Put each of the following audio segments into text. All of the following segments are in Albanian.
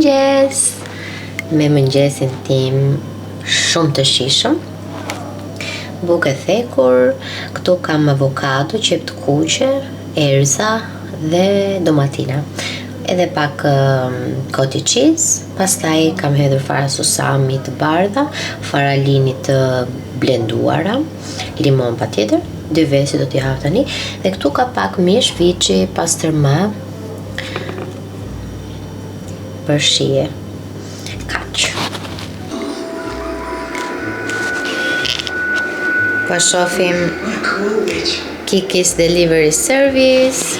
Mirëmëngjes! Me mëngjesin tim shumë të shishëm, bukë e thekur, këtu kam avokado, qep të kuqe, erza dhe domatina. Edhe pak cottage cheese, pastaj kam hedhur fara susami të bardha, fara lini të blenduara, limon patjetër, 2 vesi do t'i hav tani, dhe këtu ka pak mish, viçi, pastërma, për shije. Kaq. Po shohim Kiki's Delivery Service.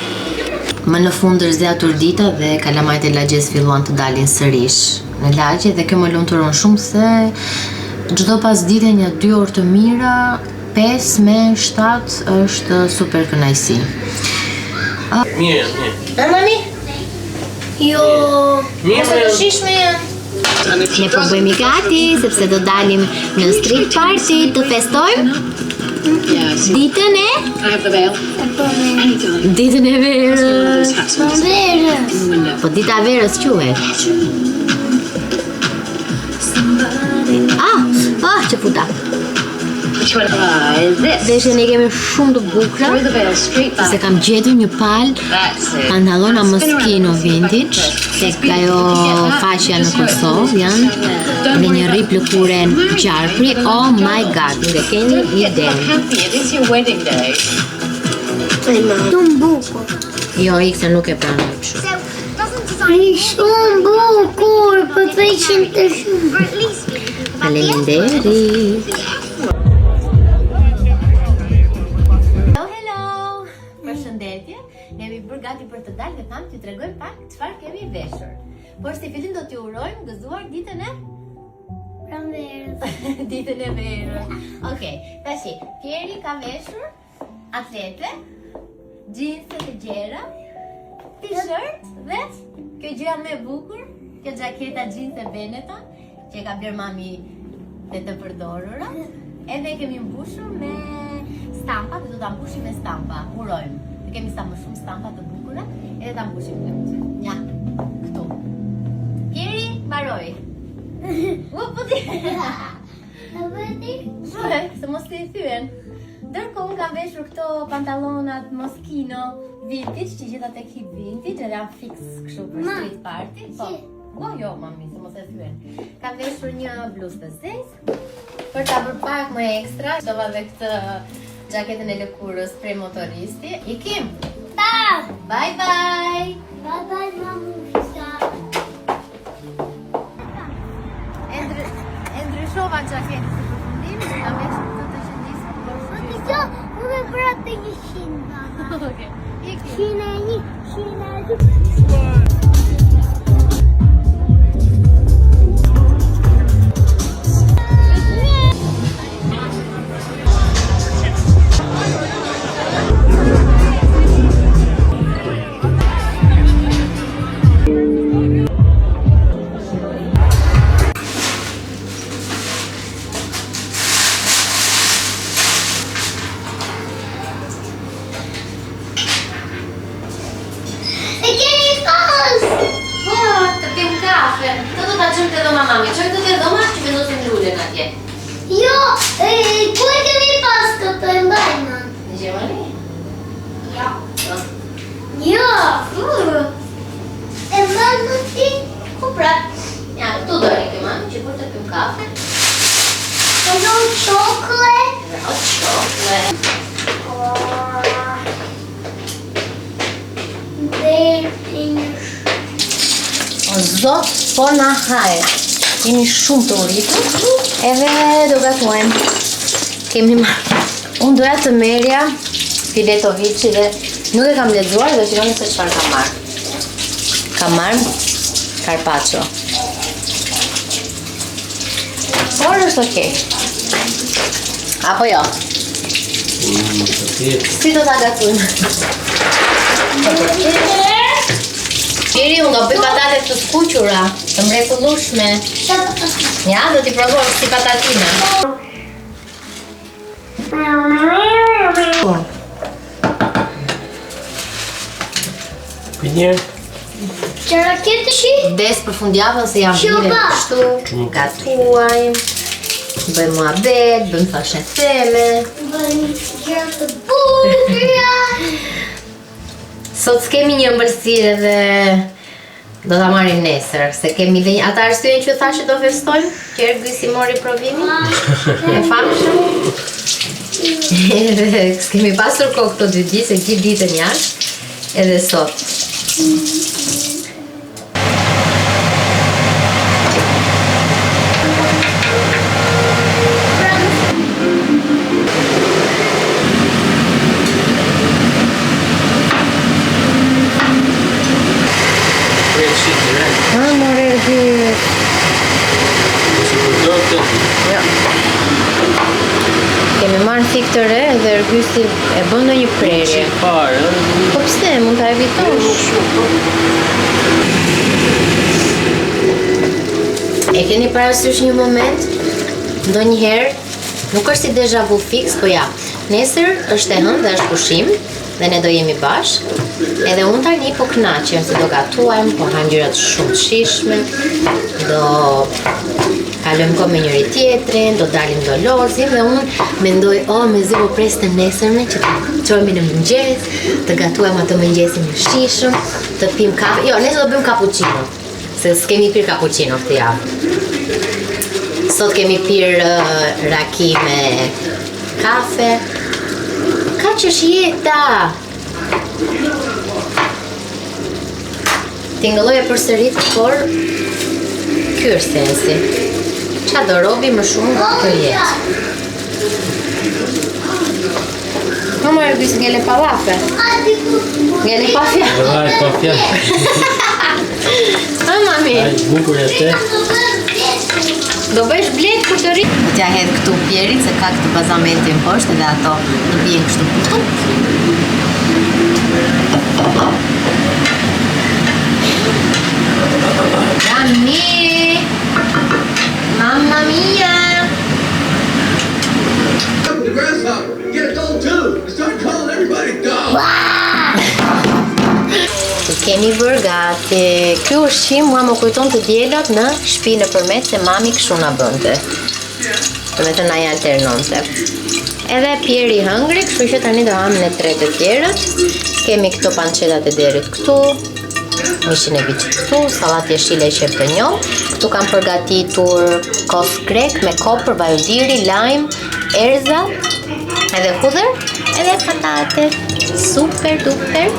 Më në fund zgjatur dita dhe kalamajt e lagjes filluan të dalin sërish në lagje dhe kjo më lumturon shumë se çdo pas dite një 2 orë të mira, 5 me 7 është super kënaqësi. Mirë. Mami? Jo, mos e shishme janë. Ne po bëjmë gati, sepse do dalim në street party të festojmë ditën e... Ditën e verës. Po dita e verës quhet. Që puta. Veshjen e kemi shumë të bukura, se kam gjetur një palë pantallona Moschino vintage, tek ajo faqja në Kosovë janë me një rip lëkure në qarpri. Oh my god, nuk e keni idenë. Shumë bukur. Jo, Iksa nuk e pranoj kështu. Shumë bukur, për 300 shumë. Faleminderit. Përshëndetje, ne jemi bërë gati për të dalë dhe tham t'ju tregojmë pak çfarë kemi veshur. Por si fillim do t'ju urojmë gëzuar ditën e Pranverës. ditën e verës. Okej, tashi, Pieri ka veshur atlete, jeans të gjera, t-shirt dhe kjo gjëja më e bukur, kjo xhaketa jeans e Benetton që ka bërë mami dhe të përdorura. Edhe kemi mbushur me stampa, dhe do ta mbushim me stampa. Urojmë. Ne kemi sa më shumë stampa të bukura, edhe ta mbushim këtë. Ja, këtu. Pieri, mbaroi. Po ti. A vëti? Se mos t'i thyen. Ndërkohë unë kam veshur këto pantallonat Moschino vintage, që gjeta tek Hip Vintage, edhe janë fix kështu për street party. Po, jo, mami, se mos e thyen. Kam veshur një bluzë të zezë, për ta bërë pak më ekstra, shtova dhe këtë gjaketën e lëkurës prej motoristi. Ikim! Ta! Bye bye! Bye bye, mamushka. E ndryshova gjaketën të përfundim, kam veshur këtë të qëndisë për shqysa. Jo, unë e bëra të 100, baba. Okej, ikim! 101. Jo, ku e kemi pas këtë e mbajnë? Në Gjermani? Jo. Jo. E mbajnë ti? Ku pra? Ja, tu do e kema, që kur të pim kafe. E do qokle? Dhe qokle. Dhe një O zot, po na hajë. Jemi shumë të uritur, edhe do gatuajmë. Kemi marrë. Unë doja të merja fileto vici dhe nuk e kam lexuar dhe shikoni se çfarë kam marrë. Kam marrë carpaccio. Por është okej. Apo jo? Si do ta gatojmë? Pieri, unë do bëj patate të skuqura, të mrekullueshme. Ja, do t'i provoj si patatine. Pinjer? Qëra këtë shi? Des për fundjavën se jam Shoba. vire kështu, gatuajmë, bëjmë muhabet, bëjmë thashe theme. Bëjmë gjëra të bukura. Sot s'kemi një ëmbëlsirë dhe do ta marrim nesër, se kemi dhe një ata arsyeën që thashë do festojmë, që Ergysi mori provimin. E famshëm. Edhe s'kemi pasur kohë këto 2 ditë, se gjithë ditën jashtë, edhe sot. More Ergys. Ja. Kemi marrë thikë të re dhe Ergysi e bën ndonjë prerje. Po pse, mund ta evitosh? E keni parasysh një moment? Ndonjëherë, nuk është si deja vu fix, po ja. Nesër është e hënë dhe është pushim dhe ne do jemi bashkë. Edhe unë tani po kënaqem se do gatuajmë, po hajmë gjëra shumë të shijshme, do kalojmë kohë me njëri tjetrin, do dalim do lozim dhe unë mendoj, mezi po pres të nesërme që të çohemi në mëngjes, të gatuajmë atë mëngjesin në shijshëm, të pim kafe. Jo, nesër do bëjmë cappuccino, se s'kemi pirë cappuccino këtë javë. Sot kemi pirë raki me kafe. Kaq është jeta. Tingëlloj e përsërit, por ky është sensi. Qa do robi më shumë të jetë. Mama Ergys, ngele pa vafe. Ngele pa fjalë. Vaj, pa fjalë. Mami, Aj, bukur e te. do bësh blet për të rritë. T'ja hedh këtu pjerit, se ka këtë bazamentin poshtë dhe ato i vjen kështu putup. Gianni! Mamma mia! The grasshopper, get a dog too, and start calling everybody dog. I kemi bërë gati. Ky ushqim mua më kujton të diellat në shtëpi nëpërmet se mami kështu na bënte. Do të na ja alternonte. Edhe Pieri i hëngri, kështu që tani do ham ne 3 të tjerët. Kemi këto pançetat e derit këtu, mishin e biçit këtu, sallatë jeshile e qepënjol. Këtu kam përgatitur kos grek me kopër, vajudiri, lajm, erza, edhe hudhër, edhe patate. Super duper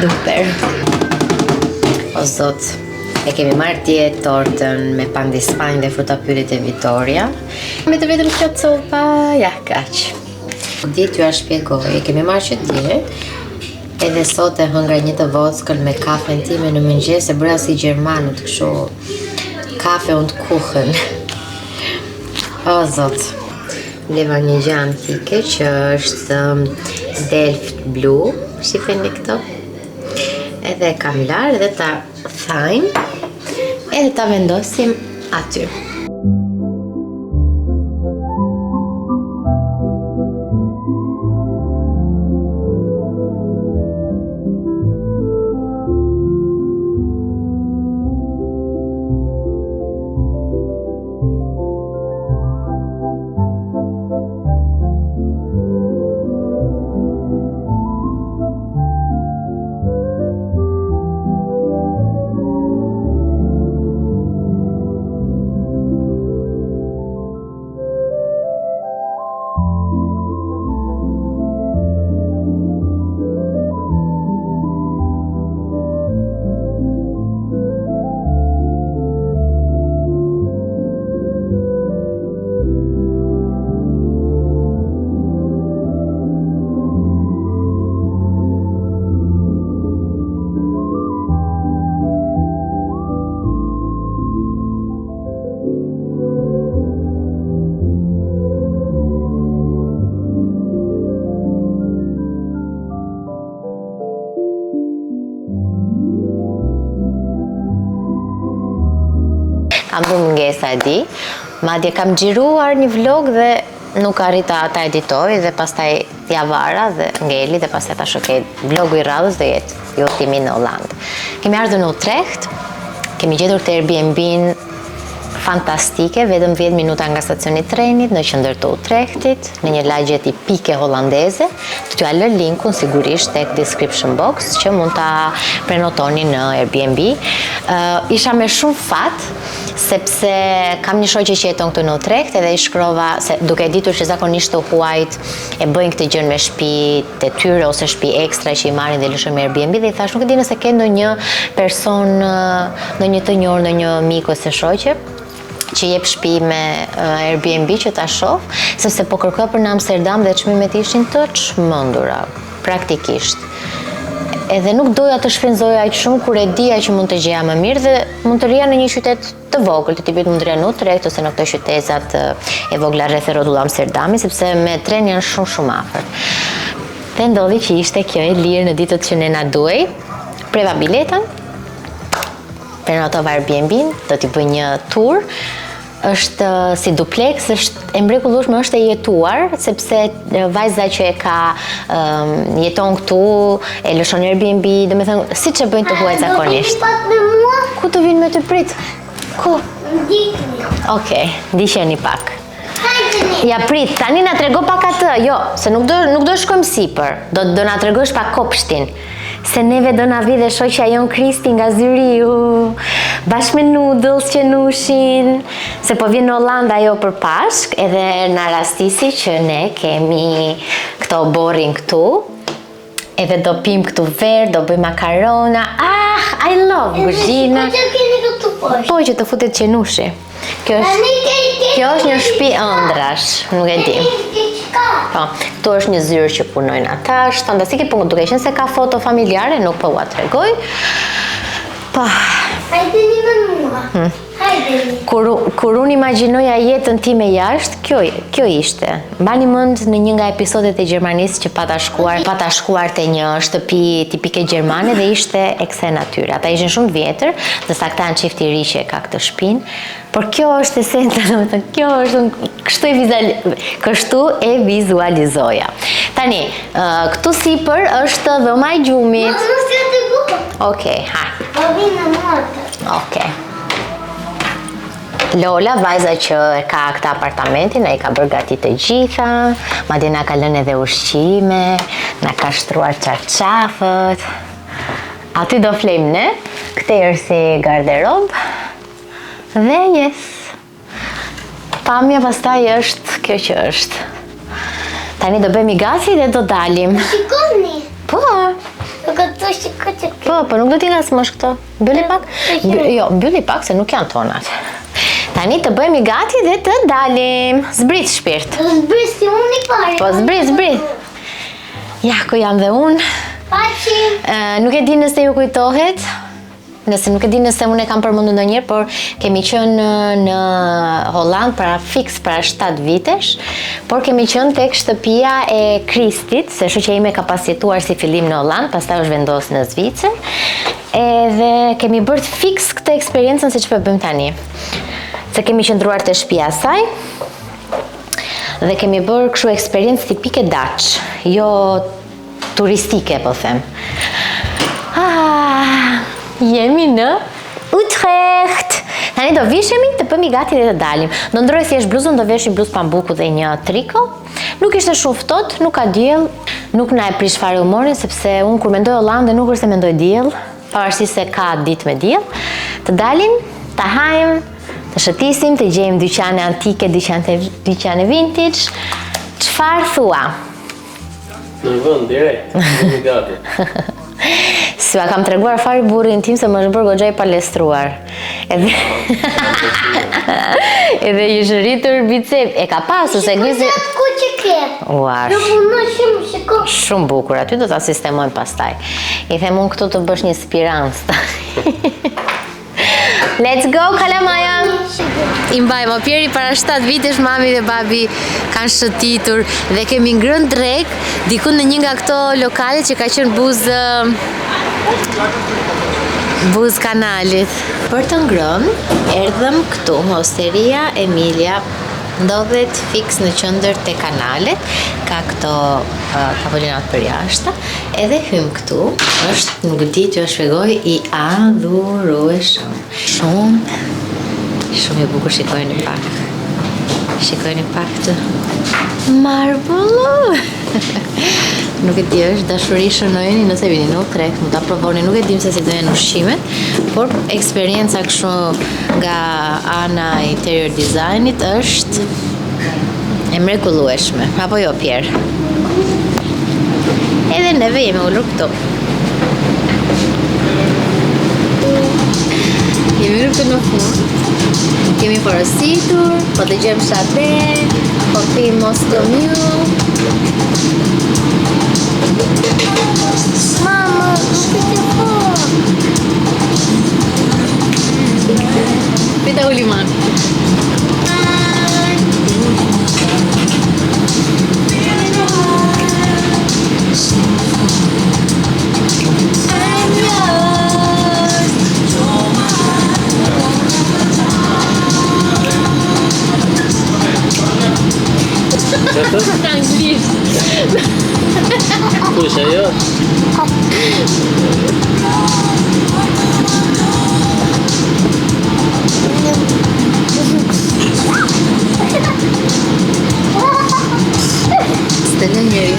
duper. O zot, e kemi marrë dje tortën me pandispanj dhe frutapyllit e Vitoria. Me të vetëm kjo copa, ja kaq. Ditë ju a shpjegoj, e kemi marrë që dje, edhe sot e hëngra një të vockël me kafen time në mëngjes, e bëra si gjermanët, kështu kafe und kuchen. O zot, leva një gjë antike që është Delft Blue, shifeni këto. Edhe kam larë dhe ta thajnë, edhe ta vendosim aty. Kam bërë mungesa e di, madje kam xhiruar një vlog dhe nuk arrita ta editoj dhe pastaj Javara dhe Ngeli dhe pastaj tash okay, vlogu i radhës do jetë udhtimi në Hollandë. Kemi ardhur në Utrecht, kemi gjetur të Airbnb-n fantastike, vetëm 10 minuta nga stacioni i trenit në qendër të Utrechtit, në një lagje tipike holandeze. Do t'ju lë linkun sigurisht tek description box që mund ta prenotoni në Airbnb. Isha me shumë fat sepse kam një shoqe që jeton këtu në Utrecht edhe i shkrova se duke ditur që zakonisht të huajt e bëjnë këtë gjë me shtëpi detyre ose shtëpi ekstra që i marrin dhe lëshojnë me Airbnb dhe i thash nuk e di nëse ke ndonjë person, ndonjë të njohur, ndonjë mik ose shoqe që jep shtëpi me Airbnb që ta shoh, sepse po kërkoja për në Amsterdam dhe çmimet ishin të çmendura, praktikisht. Edhe nuk doja të shpenzoja aq shumë kur e dija që mund të gjeja më mirë dhe mund të rija në një qytet të vogël, të tipit mund të rija në Utrecht ose në këto qytetat e vogla rreth rrotull Amsterdamit, sepse me tren janë shumë afër. Dhe ndodhi që ishte kjo e lirë në ditët që ne na duhej, preva biletën, prenotova Airbnb-n, do t'i bëj një tur. Është si duplex, është e mrekullueshme, është e jetuar, sepse vajza që e ka jeton këtu, e lëshon Airbnb, domethënë siç e bëjnë të huajt zakonisht. Do vini pak me mua? Ku të vinë me të prit? Ku? Ndikni. Okej, ndiqeni pak. Hajdeni. Ja prit, tani na trego pak atë, jo, se nuk do shkojmë sipër, do na tregosh pak kopshtin. Se neve do na vi dhe shoqja jon Kristi nga Zyriu, bashkë me noodles që nushin, se po vjen në Hollandë ajo për Pashk, edhe na rastisi që ne kemi këto borin këtu, edhe do pim këtu verë, do bëjmë makarona. I love kuzhina. Po që keni këtu poshtë. Po që të futet qenushi. Kjo është një shtëpi ëndrash, nuk e di. Po, këtu është një zyrë që punojnë ata, është fantastike, po duke qenë se ka foto familjare, nuk po ua tregoj. Po. Hajdeni me mua. Hajdeni. Kur unë imagjinoja jetën time jashtë, kjo ishte. Mbani mend në një nga episodet e Gjermanisë që pata shkuar te një shtëpi tipike gjermane dhe ishte e kësaj natyre. Ata ishin shumë vjetër, dhe sa këta në çift i ri që ka këtë shtëpinë. Por kjo është esenca, domethënë, kjo është kështu e vizualizoja. Tani, këtu sipër është dhoma e gjumit. Mos ja të bukur. Okej, haj. Po vinë motor. Okej. Lola, vajza që e ka këtë apartamentin, ai ka bërë gati të gjitha, madje na ka lënë edhe ushqime, na ka shtruar çarçafët. Aty do flejmë ne, këtej si garderob. Dhe yes. Pamja pastaj është kjo që është. Tani do bëjmë gati dhe do dalim. Shikoni. Po. Këto shikoj. Po nuk do t'i ngasmosh këto. Mbylli pak? Jo, mbylli pak se nuk janë tonat. Tani të bëjmë gati dhe të dalim. Zbrit shpirt. Zbrit si unë i pare. Po zbrit. Ja, ku jam dhe unë. Paqim. Nuk e di nëse ju kujtohet. Nuk e di nëse unë e kam përmendur ndonjëherë, por kemi qenë në Hollandë para 7 vitesh, por kemi qenë tek shtëpia e Kristit, se shoqja ime ka pasjetuar si fillim në Hollandë, pastaj është vendosur në Zvicër. Edhe kemi bërë fiks këtë eksperiencën se ç'po bëjmë tani. Se kemi qëndruar te shtëpia e saj dhe kemi bërë kështu eksperiencë tipike Dutch, jo turistike po them. Jemi në Utrecht. Tani do vishemi të bëmi gati dhe të dalim. Do ndroj thjesht bluzën, do vesh një bluzë pambuku dhe një triko. Nuk ishte shumë ftohtë, nuk ka diell, nuk na e prish fare humorin sepse unë kur mendoj Hollandë nuk është se mendoj diell, pavarësisht se ka ditë me diell. Të dalim, ta hajm, të shëtisim, të gjejmë dyqane antike, dyqane vintage. Çfarë thua? Në vend direkt, në gati. S'ua kam treguar fare burrin tim se më është bërë goxha i palestruar. Edhe i zhritur bicep. E ka pasur se gjizi. Ku që ke? Ua. Do punoj shumë, shiko. Shumë bukur. Aty do ta sistemojmë pastaj. I them unë këtu të bësh një spirancë. Let's go, Kalamaja! I mbajmë, Pieri para 7 vitesh mami dhe babi kanë shëtitur dhe kemi ngrënë drek diku në një nga këto lokale që ka qenë buz kanalit. Për të ngrënë, erdhëm këtu, Osteria Emilia ndodhet fix në qendër te kanalet, ka këto tavolinat për jashtë, edhe hym këtu, është, nuk di t'ju shpjegoj, I adhurueshëm. Shumë e bukur, shikojeni pak. Shikojeni pak të marble. Nuk e di, është dashuri shënojeni nëse vini në Utrecht, mund ta provoni, nuk e dim se si do jenë ushqimet, por eksperienca kështu nga ana e interior designit është e mrekullueshme. Apo jo, Pierre? Edhe neve jemi ullur këtu. Jemi ullur këtu në fund. Kemi porositur, po dëgjojmë shate, po pim Moscow Mule. Mama, Pita u liman. Qëtë? Anglisht. Kush ajo? S'të në njëri.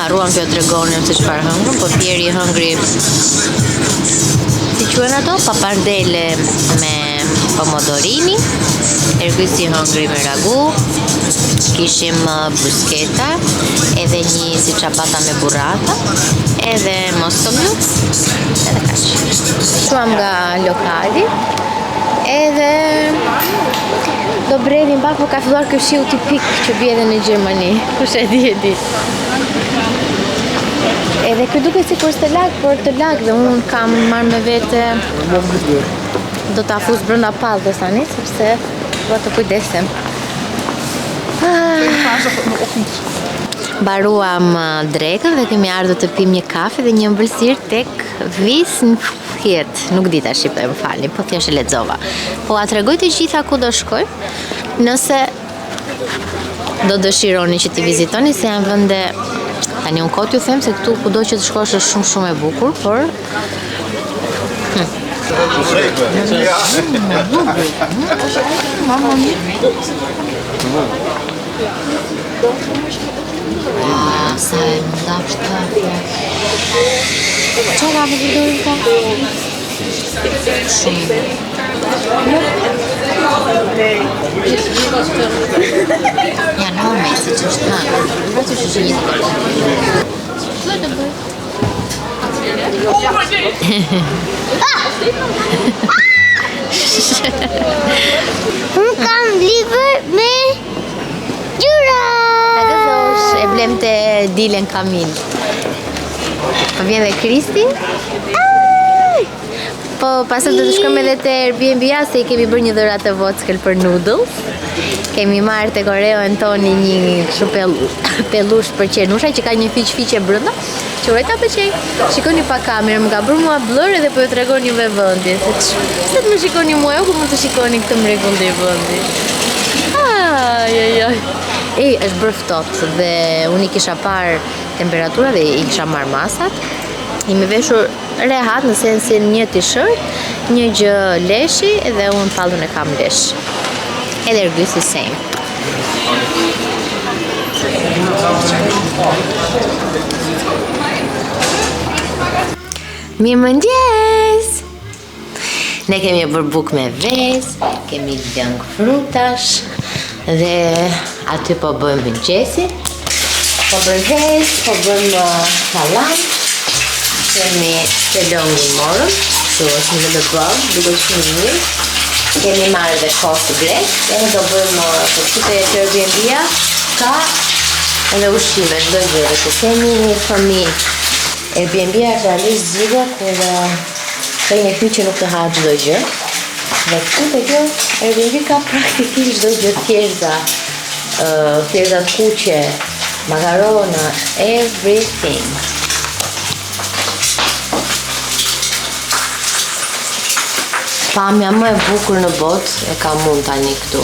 Harruam që tregonim se çfarë hëngrëm, po Pieri hëngri si quhen ato, papardele me pomodorini, Ergysi hëngri me ragu, kishim bruschetta, edhe një si ciabatta me burrata, edhe Moscow Mule, edhe kaq. Shuam nga lokali, edhe do brevim pak, po ka filluar ky shiu tipik që bie edhe në Gjermani, kush e di. Edhe kjo duke si kur s'të lag, por të lag dhe unë kam marrë me vete, do t'a fus brenda pallës tani, sepse do të kujdesem. Mbaruam drekën dhe kemi ardhur të pim një kafe dhe një ëmbëlsirë tek Wissenfeld. Nuk di tash po më falni, po thjesht e lexova. Po a tregoj të gjitha ku do shkoj? Nëse do dëshironi që t'i vizitoni, se janë vende. Tani unë kot ju them se këtu kudo që të shkosh është shumë e bukur, por sa e ndafsh kafja. Çfarë më përdorin ta? Shumë. Janë home, si që është hangë. Vërë që është një Unë kam libër me gjura. Ta gëzosh, e blem të Dilen Kamil. Po vjen dhe Kristi. Po pasër do të shkojmë edhe te Airbnb-a, se I kemi bërë një dhuratë të vockël për noodles. Kemi marrë te Koreon toni një kështu pellush për qenusha që ka një fiqe brenda, që uroj ta pëlqej. Shikoni pa kamerë, më ka bërë mua blur edhe po ju tregoni me vëndje. Se të më shikoni mua, ku mund të shikoni këtë mrekulli vëndi. Është bërë ftohtë dhe unë I kisha parë temperatura dhe I kisha marrë masat. I me veshur rehat në sensin një t-shirt, një gjë leshi edhe unë pallun e kam lesh. Edhe Ergysi same. Mirëmëngjes! Ne kemi bërë bukë me vezë, kemi lëng frutash dhe aty po bëjmë mëngjesi. Po bëjmë vezë, po bëjmë kalam. Kemi kelongi morëm, kështu është një lëbëm, duke shumë mirë. Kemi marrë dhe kosë grek, edhe do bëjmë përshite të Airbnb-a, ka edhe ushqime, çdo gjë, dhe që kemi një fëmijë. Airbnb-a është realisht zgjidhja kur ka një hyj që nuk të ha çdo gjë. Dhe këtu të kjo Airbnb ka praktikisht çdo gjë thjerza, thjerza kuqe, makarona, everything. Pamja më e bukur në botë e ka mund tani këtu.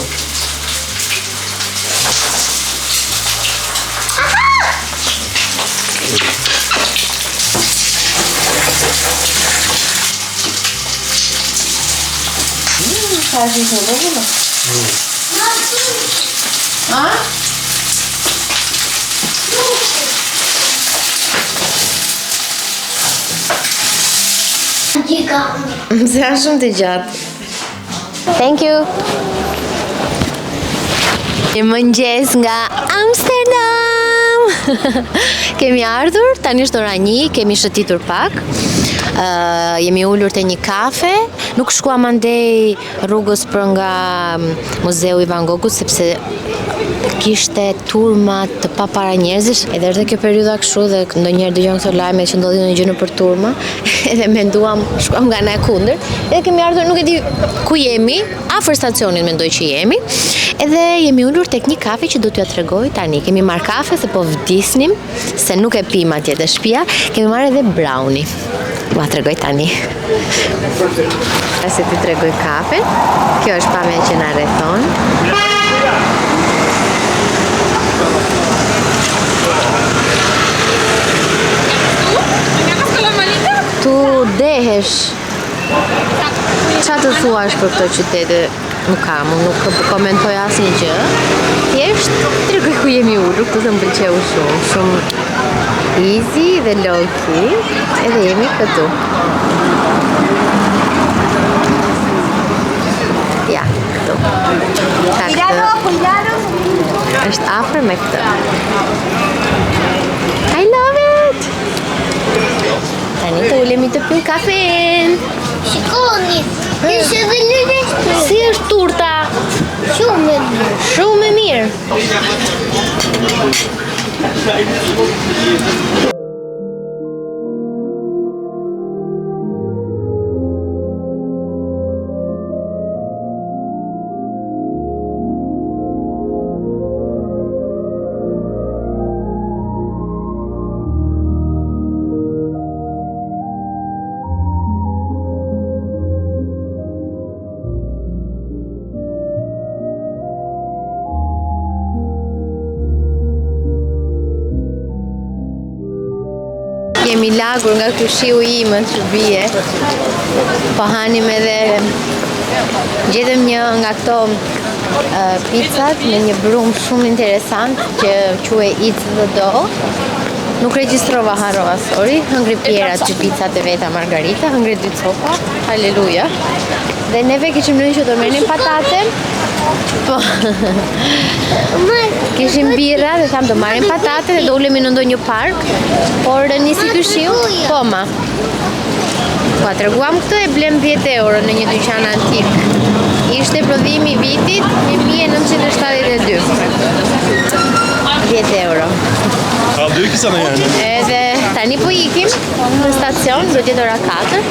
Ka është në të vëllë? A? Se janë shumë të gjatë. Thank you. Një mëngjes nga Amsterdam. Kemi ardhur, tani është ora 1, kemi shëtitur pak. Jemi ullur të një kafe. Nuk shkuam andej rrugës për nga Muzeu i Van Goghut sepse kishte turma të papara njerëzish, edhe është kjo periudha kështu dhe ndonjëherë dëgjon këto lajme që ndodhin në gjë nëpër turma, edhe menduam, shkuam nga ana e kundër, edhe kemi ardhur nuk e di ku jemi, afër stacionit mendoj që jemi, edhe jemi ulur tek një kafe që do t'ju tregoj tani. Kemi marr kafe se po vdisnim, se nuk e pim atje te shtëpia, kemi marrë edhe brownie. Ma tregoj tani. Se ti tregoj kafe. Kjo është pamja që na rrethon. Tu dehesh. Qa të thuash për këto qytete? Nuk kam, nuk komentoj asnjë gjë. Thjesht tregoj ku jemi ulur, këtë të më pëlqeu shumë easy dhe low key, edhe jemi këtu. Ja, këtu. Është afër me këtë. I love it! Tani të ulemi të pim kafen. Shikoni, kishte edhe lëre. Si është turta? Shumë e mirë. Shumë e mirë. Jemi lagur nga ky shiu i më që bie. Po hanim edhe gjetëm një nga këto pizzat me një brum shumë interesant që quhet It's the Dough. Nuk regjistrova, harrova, sorry. Hëngri pjerat që pizzat e veta margarita, hëngri 2 copa. Haleluja. Dhe neve kishim lënë që do merrnim patate. Po. Kishim birra dhe tham do marrim patate dhe do ulemi në ndonjë park. Por nisi ky shiu. Po ma. Po treguam këtë e blem 10 euro në një dyqan antik. Ishte prodhimi i vitit 1972. 10 euro. Aldı ki sana yani. Edhe tani po ikim në stacion, do t'jetë ora 4.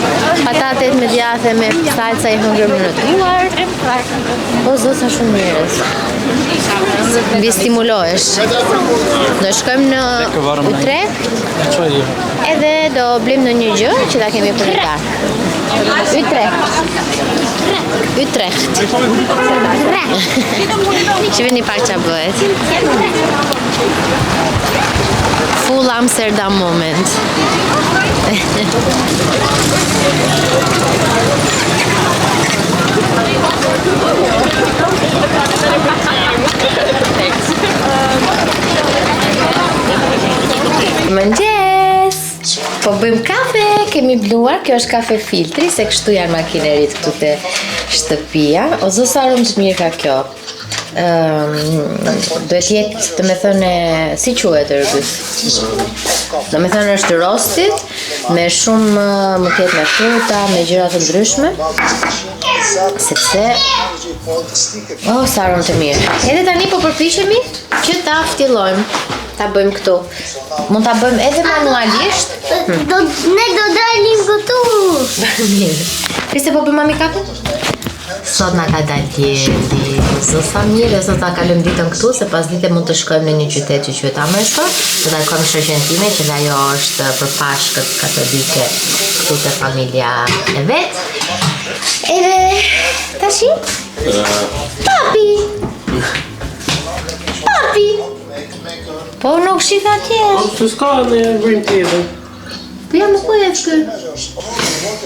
Patatet me djathe me salca i hëngrëm në duar. O zot sa shumë njerëz. Mbi stimulohesh. Do shkojmë në Utrecht. Edhe do blem ndonjë gjë që ta kemi për darkë. Utrecht. Që vini pak qa bëhet. Full Amsterdam moment. Mëngjes! Po bëjmë kafe, kemi bluar, kjo është kafe filtri, se kështu janë makinerit këtu te shtëpia. O zë sa aromë që mirë ka kjo. Duhet jetë, të me thënë, si quhet rrugës? Do me thënë është roasted, me shumë, më ketë me fruta, me gjëra të ndryshme. Sepse, sa aromë të mirë. Edhe tani po përpiqemi që ta ftillojmë. Ta bëjmë këtu. Mund ta bëjmë edhe manualisht. Ne do dalim këtu. Mirë. Kriste po bëjmë mami kafe? Sot na ka dalë dielli, zot familje, sot na kalojmë ditën këtu, se pas dite mund të shkojmë në një qytet që quhet Amersfoort, të takojmë shoqen time që ajo është për Pashkët katolike këtu te familja e vet. Edhe tashi? Papi! Papi! Po nuk shih atje. Të s'ka në vrim tjetër. Po jam nuk po e shkoj.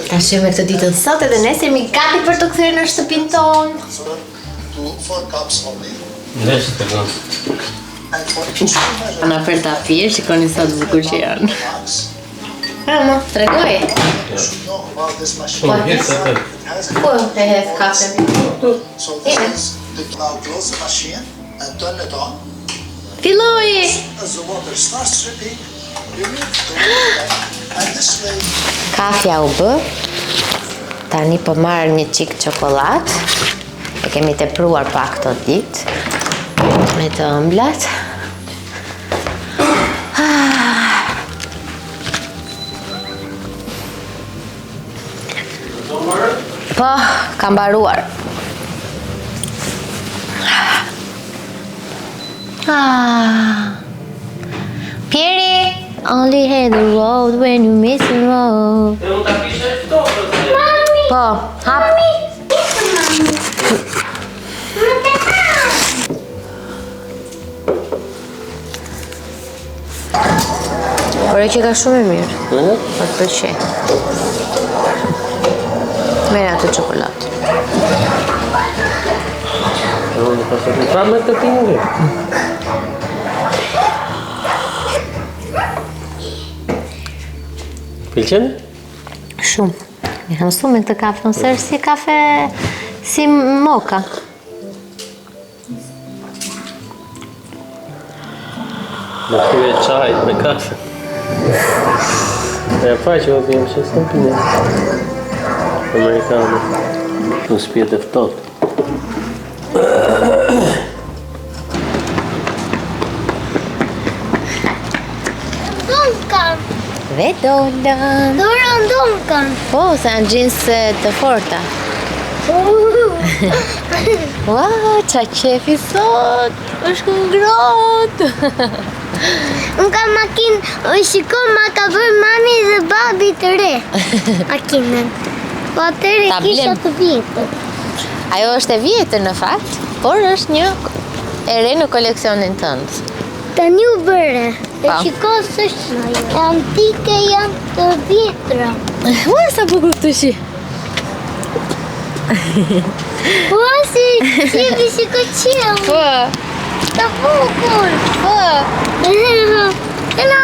Tash me këtë ditën sot edhe nesër mi gati për të kthyer në shtëpinë tonë. Nesh të kam. Ana për ta pirë, shikoni sa të bukur që janë. Ama, tregoj. Po, hecë atë. Po, e hedh kafe. Filloi! Kafja u bë. Tani po marr një çik çokoladë. E kemi tepruar pak këto ditë me të ëmblat. Po, ka mbaruar. Pieri, only hate the road when you miss the road. E unë ta kishe ftohtë. Po, hap. Por e që ka shumë e mirë. Po të pëlqej. Merë atë çokoladë. Unë pas të pra me të tingë. Pëlqen? Shumë. Mi kam mësuar me këtë kafe, nëse është si kafe si moka. Më krye çaj me kafe. E pa që më vjen që s'kom pinë. Amerikanë. Në spjet e ftohtë. Dunkan. Dhe dolan. Doran Dunkan. Po, se janë jeans të forta. Wow, qa qefi sot, është ngrohtë. Unë kam makinë, shikon ma ka bërë mami dhe babi të re. Makinën. Po atëre Ta kisha blem. të vjetër. Ajo është e vjetër në fakt, por është një e re në koleksionin tënd. Tani u bëre. E Pa. shiko s'është antike, janë të vjetra. Ua, sa bukur këtu shi. Po si qivi shiko qiu. Po, Të bukur. po. La,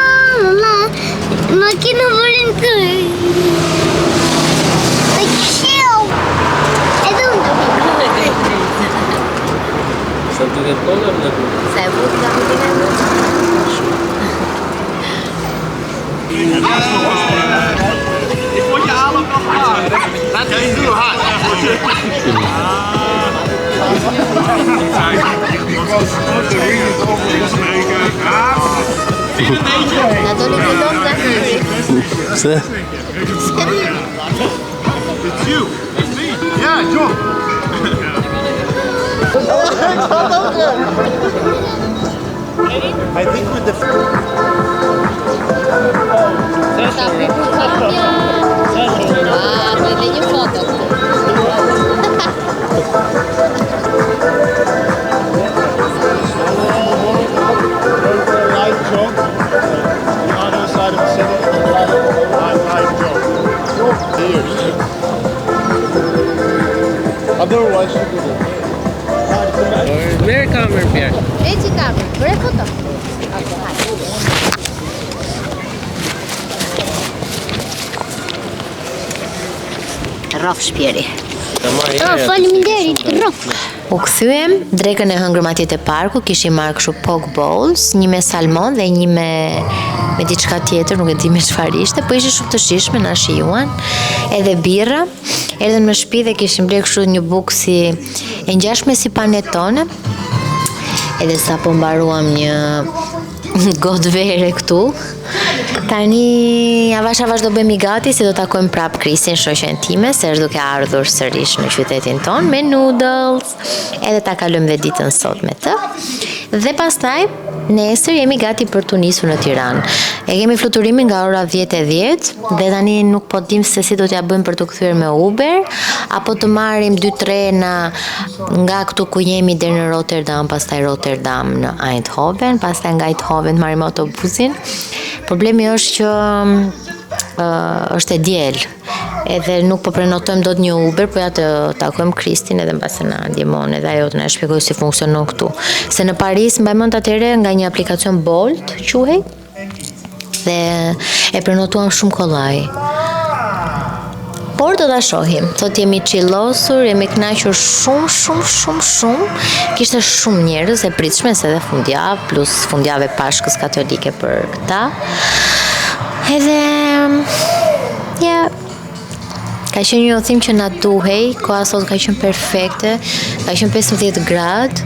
la, makina vërin të. E qiu. Edhe unë të bukur. Sa të këtë kolër në të. Sa e bukur ka makina në. Na doli të lopë në hyri. Pse? It's you. It's me. Yeah, Joe. I think with the Sa bukur kapja. Bëjtë një foto këtu. live Joe, the other side of the city, live Joe. Here. Otherwise, you could. Merë kamerë pjerë. E që kamerë, bëre foto. Rrof shpjeri. Faleminderit, rrof. U kthyem, drekën e hëngrëm atje te parku, kishim marrë kështu poke bowls, një me salmon dhe një me diçka tjetër, nuk e di me çfarë ishte, po ishte shumë të shijshme, na shijuan. Edhe birra, erdhën në shtëpi dhe kishim blerë kështu një bukë si e ngjashme si panetone. Edhe sa po mbaruam një gotë vere këtu, Tani avash do bëhemi gati si do takojmë prap Kristin, shoqen time, se është duke ardhur sërish në qytetin ton me noodles, edhe ta kalojmë dhe ditën sot me të. Dhe pastaj nesër jemi gati për të nisur në Tiranë. E kemi fluturimin nga ora 10:10 dhe tani nuk po dim se si do t'ja bëjmë për të kthyer me Uber apo të marrim 2 trena nga këtu ku jemi deri në Rotterdam, pastaj Rotterdam në Eindhoven, pastaj nga Eindhoven të marrim autobusin. Problemi është që është e diel, edhe nuk po prenotojmë dot një Uber, po ja të takojmë Kristin edhe mbasi na ndihmon edhe ajo të na shpjegoj si funksionon këtu. Se në Paris mbaj mend atëherë nga një aplikacion Bolt quhej dhe e prenotuam shumë kollaj. Por do ta shohim. Sot jemi chillosur, jemi kënaqur shumë. Kishte shumë njerëz e pritshme se edhe fundjavë plus fundjavë Pashkës katolike për këta. Edhe ka qenë një udhëtim që na duhej, koha sot ka qenë perfekte, ka qenë 15 gradë.